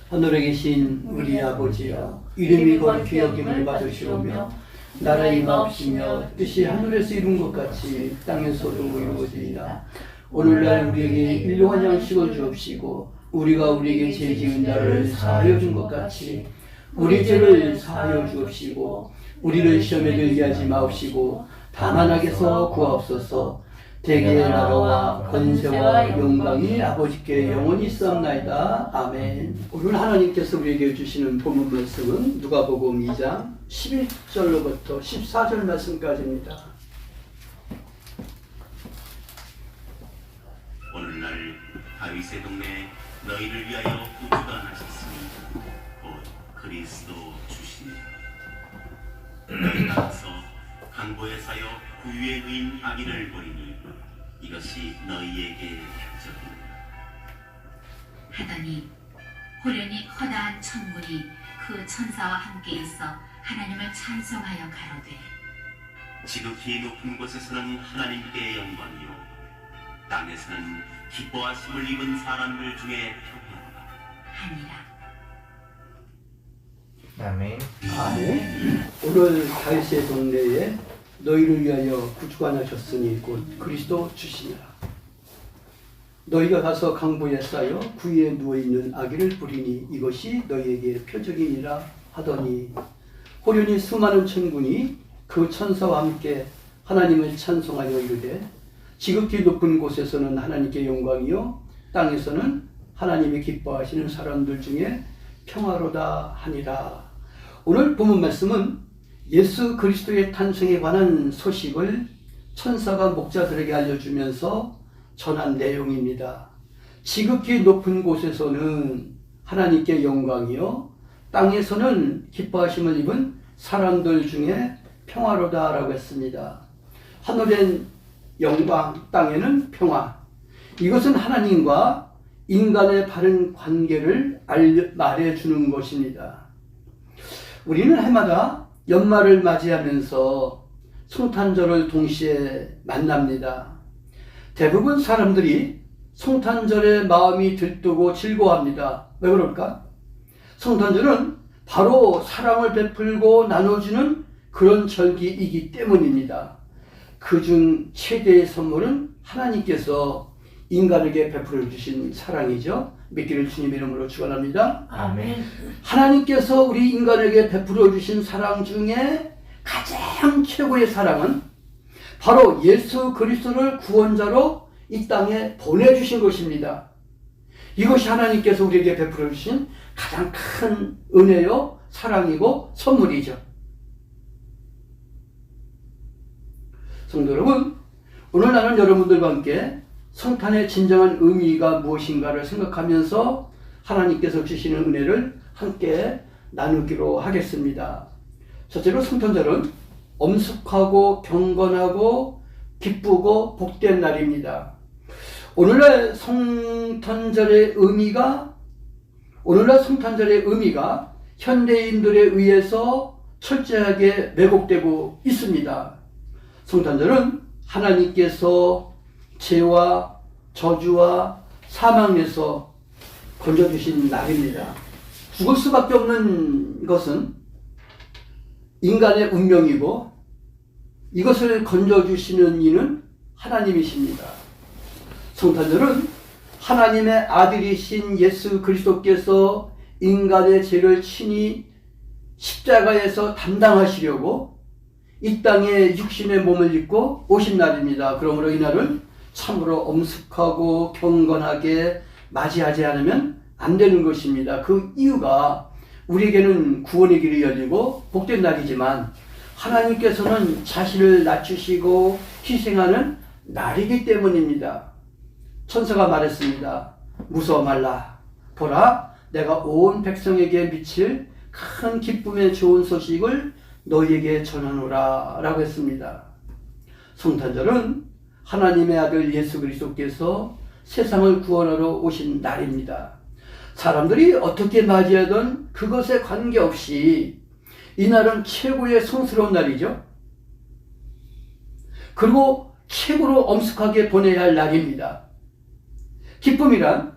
하늘에 계신 우리 아버지여, 이름이 거룩히 여김을 받으시오며 나라의 임하옵시며 뜻이 하늘에서 이룬 것 같이 땅에서도 이루어지이다. 오늘날 우리에게 일용할 양식을 주옵시고 우리가 우리에게 죄 지은 자를 사하여 준 것 같이 우리 죄를 사하여 주옵시고 우리를 시험에 들게 하지 마옵시고 다만 악에서 구하옵소서. 대개의 나라와 권세와 영광이 아버지께 영원히 있사옵나이다. 아멘. 오늘 하나님께서 우리에게 주시는 본문 말씀은 누가복음 2장 11절로부터 14절 말씀까지입니다. 오늘날 다윗의 동네에 너희를 위하여 구주가 나셨으니 곧 그리스도 주시니 너희 나가서 강보에 사여 구유의 의인 아기를 보리니 이것이 너희에게 표적이니라. 하더니 호련히 허다한 천군이 그 천사와 함께 있어 하나님을 찬송하여 가로되 지극히 높은 곳에서는 하나님께 영광이요 땅에서는 기뻐하심을 입은 사람들 중에 평화로다 하니라. 아멘. 아멘. 오늘 다윗의 동네에 너희를 위하여 구주가 나셨으니 곧 그리스도 주시니라. 너희가 가서 강보에 쌓여 구유에 누워있는 아기를 부리니 이것이 너희에게 표적이니라 하더니 호련히 수많은 천군이 그 천사와 함께 하나님을 찬송하여 이르되 지극히 높은 곳에서는 하나님께 영광이요 땅에서는 하나님이 기뻐하시는 사람들 중에 평화로다 하니라. 오늘 본문 말씀은 예수 그리스도의 탄생에 관한 소식을 천사가 목자들에게 알려주면서 전한 내용입니다. 지극히 높은 곳에서는 하나님께 영광이요 땅에서는 기뻐하심을 입은 사람들 중에 평화로다라고 했습니다. 하늘엔 영광, 땅에는 평화. 이것은 하나님과 인간의 바른 관계를 말해주는 것입니다. 우리는 해마다 연말을 맞이하면서 성탄절을 동시에 만납니다. 대부분 사람들이 성탄절에 마음이 들뜨고 즐거워합니다. 왜 그럴까? 성탄절은 바로 사랑을 베풀고 나눠주는 그런 절기이기 때문입니다. 그중 최대의 선물은 하나님께서 인간에게 베풀어 주신 사랑이죠. 믿기를 주님 이름으로 축원합니다. 아멘. 하나님께서 우리 인간에게 베풀어 주신 사랑 중에 가장 최고의 사랑은 바로 예수 그리스도를 구원자로 이 땅에 보내주신 것입니다. 이것이 하나님께서 우리에게 베풀어 주신 가장 큰 은혜요 사랑이고 선물이죠. 성도 여러분, 오늘 나는 여러분들과 함께 성탄의 진정한 의미가 무엇인가를 생각하면서 하나님께서 주시는 은혜를 함께 나누기로 하겠습니다. 첫째로 성탄절은 엄숙하고 경건하고 기쁘고 복된 날입니다. 오늘날 성탄절의 의미가 현대인들에 의해서 철저하게 왜곡되고 있습니다. 성탄절은 하나님께서 죄와 저주와 사망에서 건져주신 날입니다. 죽을 수밖에 없는 것은 인간의 운명이고 이것을 건져주시는 이는 하나님이십니다. 성탄절은 하나님의 아들이신 예수 그리스도께서 인간의 죄를 친히 십자가에서 담당하시려고 이 땅에 육신의 몸을 입고 오신 날입니다. 그러므로 이 날은 참으로 엄숙하고 경건하게 맞이하지 않으면 안 되는 것입니다. 그 이유가 우리에게는 구원의 길이 열리고 복된 날이지만 하나님께서는 자신을 낮추시고 희생하는 날이기 때문입니다. 천사가 말했습니다. 무서워 말라. 보라, 내가 온 백성에게 미칠 큰 기쁨의 좋은 소식을 너희에게 전하노라 라고 했습니다. 성탄절은 하나님의 아들 예수 그리스도께서 세상을 구원하러 오신 날입니다. 사람들이 어떻게 맞이하든 그것에 관계없이 이 날은 최고의 성스러운 날이죠. 그리고 최고로 엄숙하게 보내야 할 날입니다. 기쁨이란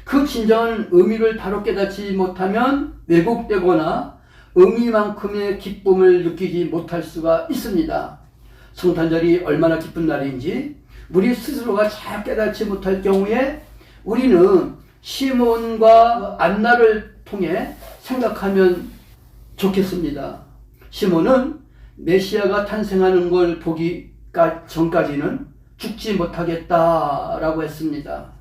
그 진정한 의미를 바로 깨닫지 못하면 왜곡되거나 의미만큼의 기쁨을 느끼지 못할 수가 있습니다. 성탄절이 얼마나 기쁜 날인지 우리 스스로가 잘 깨닫지 못할 경우에 우리는 시몬과 안나를 통해 생각하면 좋겠습니다. 시몬은 메시아가 탄생하는 걸 보기 전까지는 죽지 못하겠다라고 했습니다.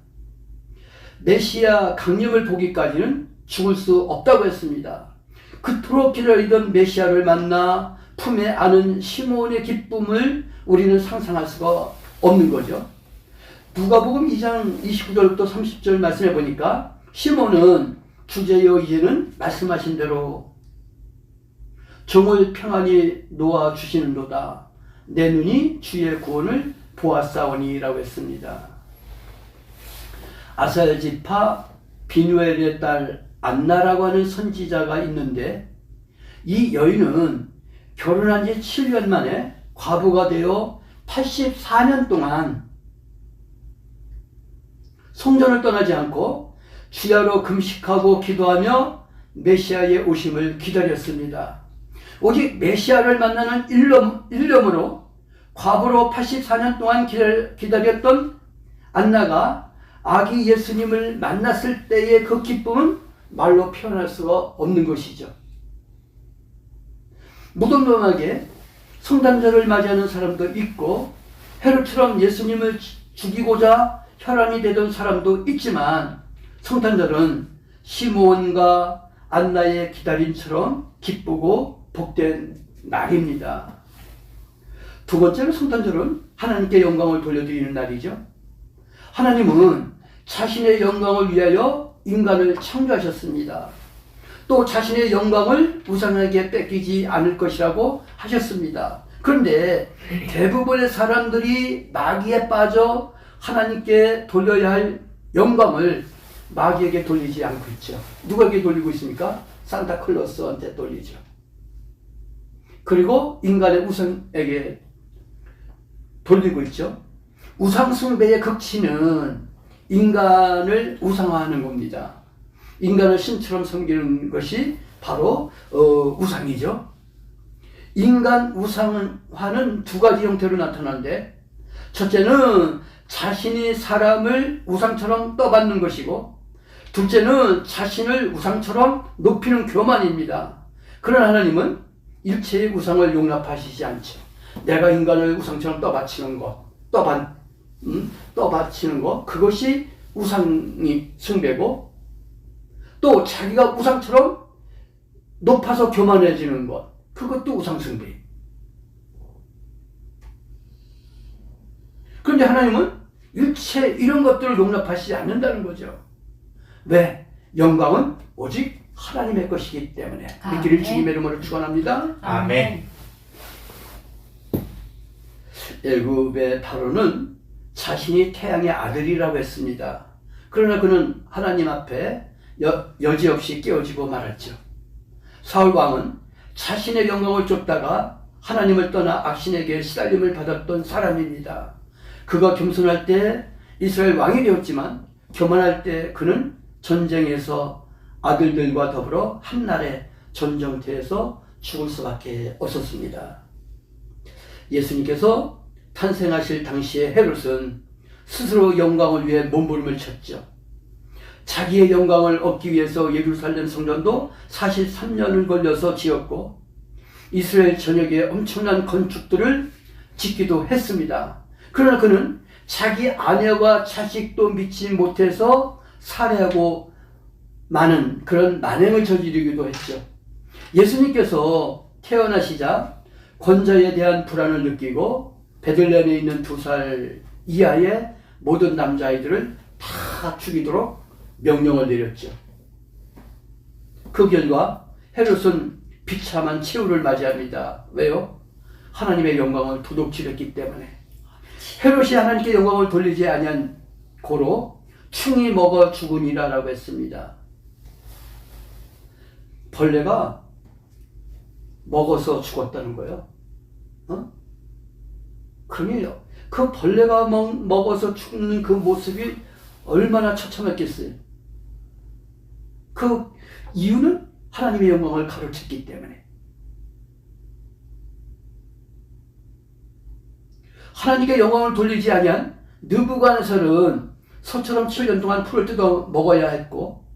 메시아 강림을 보기까지는 죽을 수 없다고 했습니다. 그토록 기다리던 메시아를 만나 품에 안은 시몬의 기쁨을 우리는 상상할 수가 없는 거죠. 누가복음 2장 29절부터 30절 말씀해 보니까 시몬은 주제여 이제는 말씀하신 대로 종을 평안히 놓아 주시는도다. 내 눈이 주의 구원을 보았사오니라고 했습니다. 아사엘 지파 비누엘의 딸 안나라고 하는 선지자가 있는데 이 여인은 결혼한 지 7년 만에 과부가 되어 84년 동안 성전을 떠나지 않고 주야로 금식하고 기도하며 메시아의 오심을 기다렸습니다. 오직 메시아를 만나는 일념으로 과부로 84년 동안 기다렸던 안나가 아기 예수님을 만났을 때의 그 기쁨은 말로 표현할 수가 없는 것이죠. 무덤덤하게 성탄절을 맞이하는 사람도 있고 헤롯처럼 예수님을 죽이고자 혈안이 되던 사람도 있지만 성탄절은 시므온과 안나의 기다림처럼 기쁘고 복된 날입니다. 두 번째로 성탄절은 하나님께 영광을 돌려드리는 날이죠. 하나님은 자신의 영광을 위하여 인간을 창조하셨습니다. 또 자신의 영광을 우상에게 뺏기지 않을 것이라고 하셨습니다. 그런데 대부분의 사람들이 마귀에 빠져 하나님께 돌려야 할 영광을 마귀에게 돌리지 않고 있죠. 누구에게 돌리고 있습니까? 산타클로스한테 돌리죠. 그리고 인간의 우상에게 돌리고 있죠. 우상숭배의 극치는 인간을 우상화하는 겁니다. 인간을 신처럼 섬기는 것이 바로 우상이죠. 인간 우상화는 두 가지 형태로 나타나는데 첫째는 자신이 사람을 우상처럼 떠받는 것이고 둘째는 자신을 우상처럼 높이는 교만입니다. 그러나 하나님은 일체의 우상을 용납하시지 않죠. 내가 인간을 우상처럼 떠받치는 것, 떠받치는 것, 그것이 우상이 숭배고 또 자기가 우상처럼 높아서 교만해지는 것, 그것도 우상숭배. 그런데 하나님은 일체 이런 것들을 용납하시지 않는다는 거죠. 왜? 영광은 오직 하나님의 것이기 때문에. 믿기를 주님의 이름으로 축원합니다. 아멘. 애굽의 바로는 자신이 태양의 아들이라고 했습니다. 그러나 그는 하나님 앞에 여지없이 깨어지고 말았죠. 사울 왕은 자신의 영광을 쫓다가 하나님을 떠나 악신에게 시달림을 받았던 사람입니다. 그가 겸손할 때 이스라엘 왕이 되었지만 교만할 때 그는 전쟁에서 아들들과 더불어 한날의 전쟁터에서 죽을 수밖에 없었습니다. 예수님께서 탄생하실 당시에 헤롯은 스스로 영광을 위해 몸부림을 쳤죠. 자기의 영광을 얻기 위해서 예루살렘 성전도 43년을 걸려서 지었고 이스라엘 전역에 엄청난 건축들을 짓기도 했습니다. 그러나 그는 자기 아내와 자식도 믿지 못해서 살해하고 많은 그런 만행을 저지르기도 했죠. 예수님께서 태어나시자 권자에 대한 불안을 느끼고 베들레헴에 있는 2살 이하의 모든 남자아이들을 다 죽이도록 명령을 내렸죠. 그 결과 헤롯은 비참한 최후를 맞이합니다. 왜요? 하나님의 영광을 도둑질했기 때문에. 헤롯이 하나님께 영광을 돌리지 아니한 고로 충이 먹어 죽으니라라고 했습니다. 벌레가 먹어서 죽었다는 거예요. 그러니 그 벌레가 먹어서 죽는 그 모습이 얼마나 처참했겠어요. 그 이유는 하나님의 영광을 가로챘기 때문에. 하나님께 영광을 돌리지 아니한 느부갓네살은 소처럼 7년 동안 풀을 뜯어 먹어야 했고,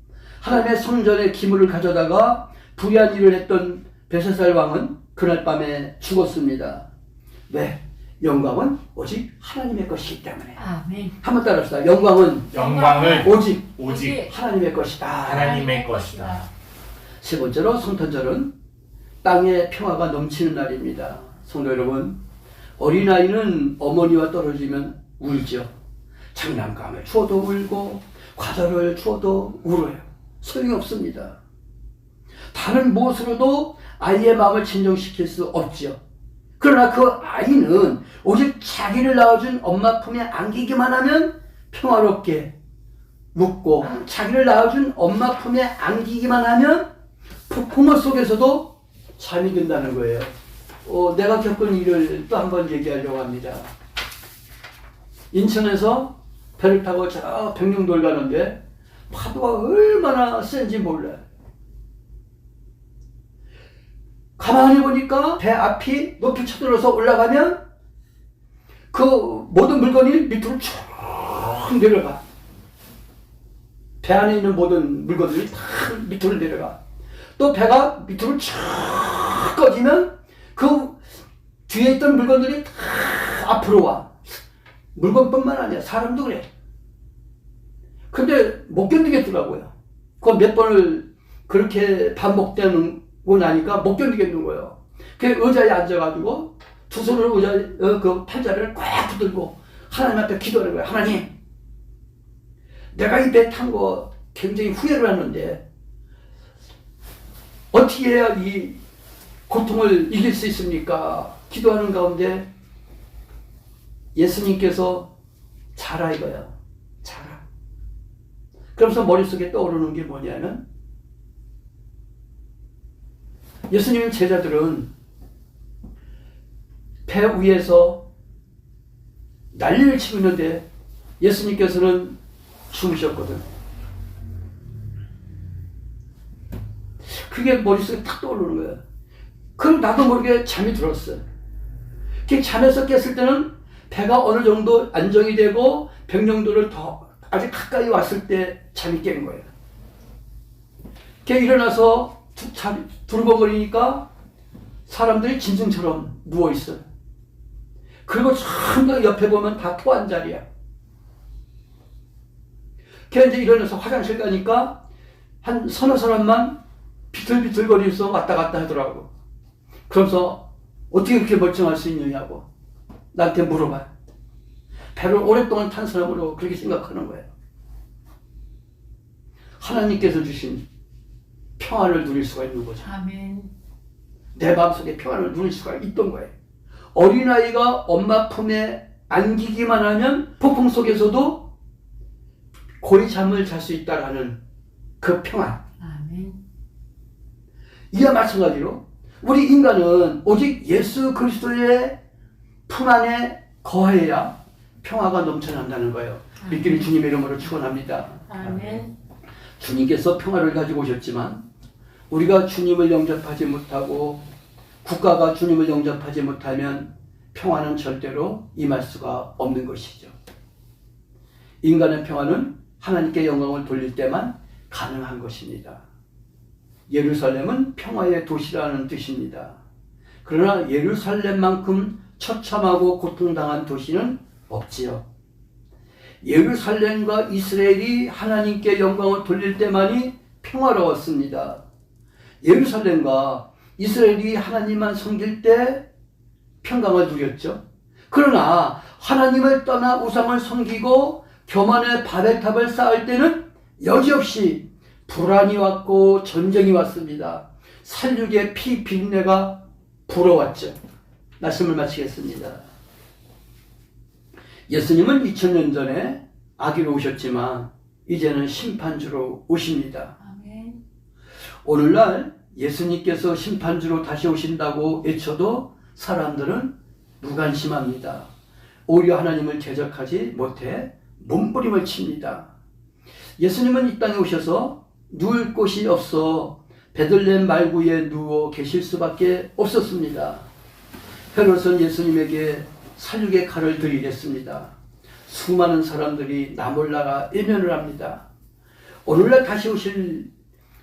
하나님의 성전에 기물을 가져다가 불의한 일을 했던 벨사살 왕은 그날 밤에 죽었습니다. 왜? 영광은 오직 하나님의 것이기 때문에. 아멘. 한번 따라합시다. 영광은 오직 하나님의 것이다. 하나님의 것이다. 세 번째로 성탄절은 땅에 평화가 넘치는 날입니다. 성도 여러분, 어린아이는 어머니와 떨어지면 울죠. 장난감을 주어도 울고 과자를 주어도 울어요. 소용이 없습니다. 다른 무엇으로도 아이의 마음을 진정시킬 수 없죠. 그러나 그 아이는 오직 자기를 낳아준 엄마 품에 안기기만 하면 평화롭게 묵고, 자기를 낳아준 엄마 품에 안기기만 하면 부모 속에서도 잠이 든다는 거예요. 내가 겪은 일을 또 한 번 얘기하려고 합니다. 인천에서 배를 타고 저 백령도를 가는데 파도가 얼마나 센지 몰라요. 가만히 보니까 배 앞이 높이 쳐들어서 올라가면 그 모든 물건이 밑으로 쭉 내려가. 배 안에 있는 모든 물건들이 다 밑으로 내려가. 또 배가 밑으로 쭉 꺼지면 그 뒤에 있던 물건들이 다 앞으로 와. 물건뿐만 아니라 사람도 그래. 근데 못 견디겠더라고요. 그거 몇 번을 그렇게 반복되고 나니까 못 견디겠는 거예요. 그 의자에 앉아가지고 두 손으로 의자 그 팔자리를 꽉 붙들고 하나님 앞에 기도하는 거예요. 하나님, 내가 이 배 탄 거 굉장히 후회를 하는데 어떻게 해야 이 고통을 이길 수 있습니까? 기도하는 가운데 예수님께서 자라 이거야. 자라. 그러면서 머릿속에 떠오르는 게 뭐냐면, 예수님 제자들은 배 위에서 난리를 치고 있는데 예수님께서는 주무셨거든. 그게 머릿속에 탁 떠오르는 거야. 그럼 나도 모르게 잠이 들었어요. 그 잠에서 깼을 때는 배가 어느 정도 안정이 되고 백령도를 더 아주 가까이 왔을 때 잠이 깬 거예요. 걔 일어나서 두루벅거리니까 사람들이 짐승처럼 누워있어요. 그리고 전부 옆에 보면 다 토한 자리야. 걔 이제 일어나서 화장실 가니까 한 서너 사람만 비틀비틀거리면서 왔다 갔다 하더라고. 그러면서 어떻게 그렇게 멀쩡할 수 있느냐고 나한테 물어봐. 배를 오랫동안 탄 사람으로 그렇게 생각하는 거예요. 하나님께서 주신 평안을 누릴 수가 있는 거죠. 아멘. 내 마음속에 평안을 누릴 수가 있던 거예요. 어린아이가 엄마 품에 안기기만 하면 폭풍 속에서도 고이 잠을 잘 수 있다라는 그 평안. 아멘. 이와 마찬가지로 우리 인간은 오직 예수 그리스도의 품 안에 거해야 평화가 넘쳐난다는 거예요. 믿기를 주님의 이름으로 축원합니다. 아멘. 주님께서 평화를 가지고 오셨지만 우리가 주님을 영접하지 못하고 국가가 주님을 영접하지 못하면 평화는 절대로 임할 수가 없는 것이죠. 인간의 평화는 하나님께 영광을 돌릴 때만 가능한 것입니다. 예루살렘은 평화의 도시라는 뜻입니다. 그러나 예루살렘만큼 처참하고 고통당한 도시는 없지요. 예루살렘과 이스라엘이 하나님께 영광을 돌릴 때만이 평화로웠습니다. 예루살렘과 이스라엘이 하나님만 섬길 때 평강을 누렸죠. 그러나 하나님을 떠나 우상을 섬기고 교만의 바벨탑을 쌓을 때는 여지없이 불안이 왔고 전쟁이 왔습니다. 살육의 피 비린내가 불어왔죠. 말씀을 마치겠습니다. 예수님은 2000년 전에 아기로 오셨지만 이제는 심판주로 오십니다. 아멘. 오늘날 예수님께서 심판주로 다시 오신다고 외쳐도 사람들은 무관심합니다. 오히려 하나님을 대적하지 못해 몸부림을 칩니다. 예수님은 이 땅에 오셔서 누울 곳이 없어 베들레헴 말구에 누워 계실 수밖에 없었습니다. 헤롯은 예수님에게 살육의 칼을 들이댔습니다. 수많은 사람들이 나몰라라 외면을 합니다. 오늘날 다시 오실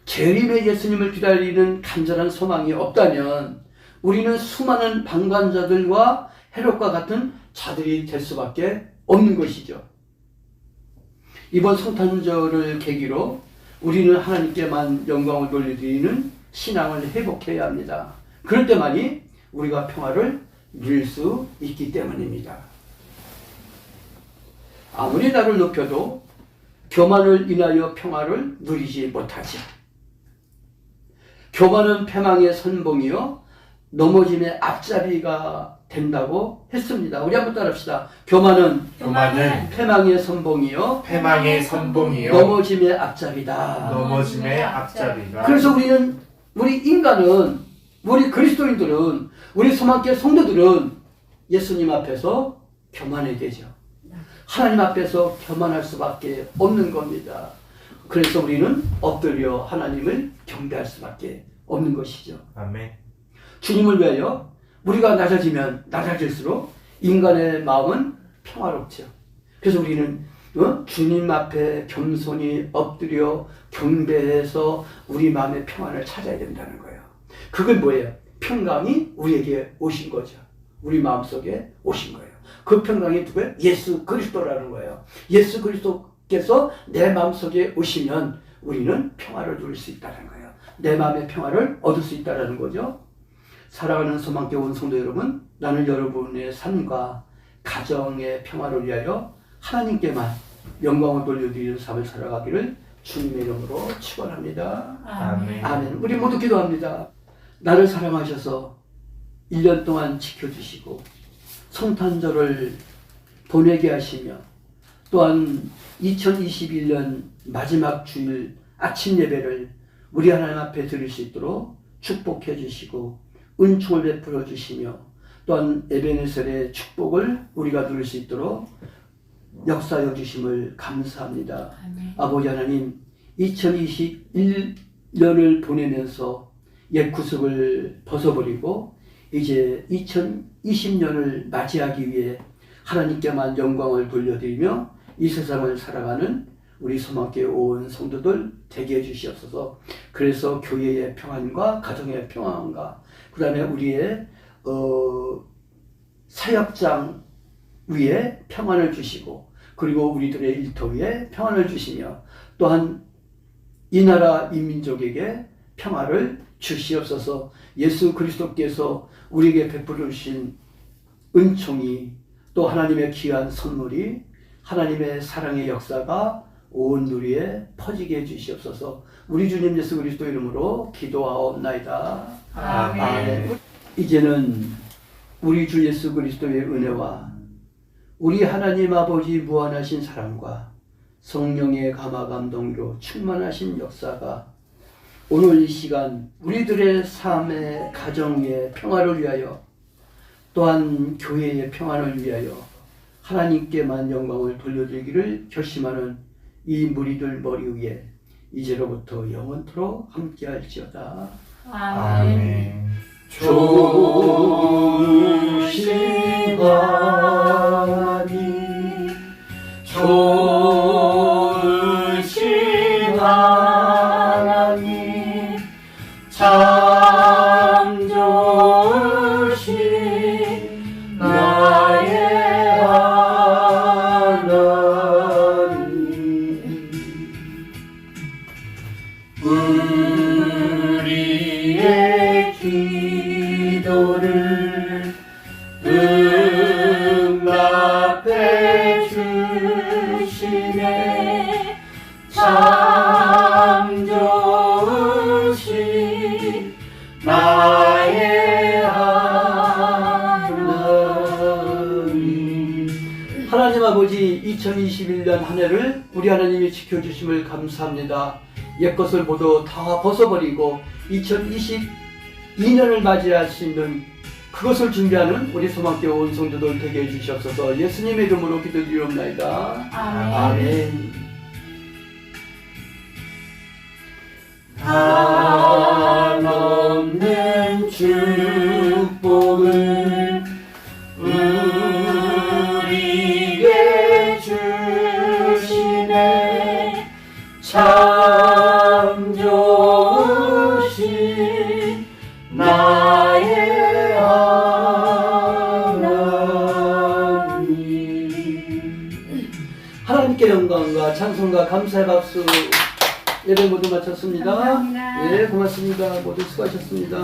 재림의 예수님을 기다리는 간절한 소망이 없다면 우리는 수많은 방관자들과 헤롯과 같은 자들이 될 수밖에 없는 것이죠. 이번 성탄절을 계기로 우리는 하나님께만 영광을 돌려드리는 신앙을 회복해야 합니다. 그럴 때만이 우리가 평화를 누릴 수 있기 때문입니다. 아무리 나를 높여도 교만을 인하여 평화를 누리지 못하지. 교만은 패망의 선봉이요 넘어짐의 앞잡이가 된다고 했습니다. 우리 한번 따라합시다. 교만은 패망의 선봉이요 패망의 선봉이요 넘어짐의 앞잡이다. 넘어짐의 앞잡이가. 그래서 우리 인간은, 우리 그리스도인들은, 우리 소망교회 성도들은 예수님 앞에서 교만해야 되죠. 하나님 앞에서 교만할 수밖에 없는 겁니다. 그래서 우리는 엎드려 하나님을 경배할 수밖에 없는 것이죠. 아멘. 주님을 위하여 우리가 낮아지면 낮아질수록 인간의 마음은 평화롭죠. 그래서 우리는 주님 앞에 겸손히 엎드려 경배해서 우리 마음의 평안을 찾아야 된다는 거예요. 그건 뭐예요? 평강이 우리에게 오신 거죠. 우리 마음속에 오신 거예요. 그 평강이 누구예요? 예수 그리스도라는 거예요. 예수 그리스도께서 내 마음속에 오시면 우리는 평화를 누릴 수 있다는 거예요. 내 마음의 평화를 얻을 수 있다는 거죠. 사랑하는 소망교회 온 성도 여러분, 나는 여러분의 삶과 가정의 평화를 위하여 하나님께만 영광을 돌려드리는 삶을 살아가기를 주님의 이름으로 축원합니다. 아멘. 아멘. 우리 모두 기도합니다. 나를 사랑하셔서 1년 동안 지켜주시고 성탄절을 보내게 하시며 또한 2021년 마지막 주일 아침 예배를 우리 하나님 앞에 드릴 수 있도록 축복해 주시고 은총을 베풀어 주시며 또한 에베네셀의 축복을 우리가 누릴 수 있도록 역사여 주심을 감사합니다. 아멘. 아버지 하나님, 2021년을 보내면서 옛 구습을 벗어버리고 이제 2020년을 맞이하기 위해 하나님께만 영광을 돌려드리며 이 세상을 살아가는 우리 소망교회 온 성도들 되게 해주시옵소서. 그래서 교회의 평안과 가정의 평안과 그 다음에 우리의 사역장 위에 평안을 주시고 그리고 우리들의 일터 위에 평안을 주시며 또한 이 나라 이 민족에게 평화를 주시옵소서. 예수 그리스도께서 우리에게 베풀어 주신 은총이 또 하나님의 귀한 선물이 하나님의 사랑의 역사가 온 누리에 퍼지게 해주시옵소서. 우리 주님 예수 그리스도 이름으로 기도하옵나이다. 아멘. 아멘. 이제는 우리 주 예수 그리스도의 은혜와 우리 하나님 아버지 무한하신 사랑과 성령의 감화 감동으로 충만하신 역사가 오늘 이 시간 우리들의 삶의 가정의 평화를 위하여 또한 교회의 평안을 위하여 하나님께만 영광을 돌려드리기를 결심하는 이 무리들 머리 위에 이제로부터 영원토록 함께할지어다. 아멘. 좋으신 하나님, 좋으신 하나님, 참 좋으신 나의 하나님, 우리의 기도를 응답해 주시네. 참 좋으신 나의 하나님. 하나님 아버지, 2021년 한 해를 우리 하나님이 지켜주심을 감사합니다. 옛것을 모두 다 벗어버리고 2022년을 맞이할 수 있는 그것을 준비하는 우리 소망교회 온 성도들 되게 해주시옵소서. 예수님의 이름으로 기도드리옵나이다. 아멘. 아멘. 한없는 축복을 우리에게 주시네. 참 좋으신 나의 하나님. 하나님께 영광과 찬송과 감사의 박수. 예배 모두 마쳤습니다. 감사합니다. 예, 고맙습니다. 모두 수고하셨습니다.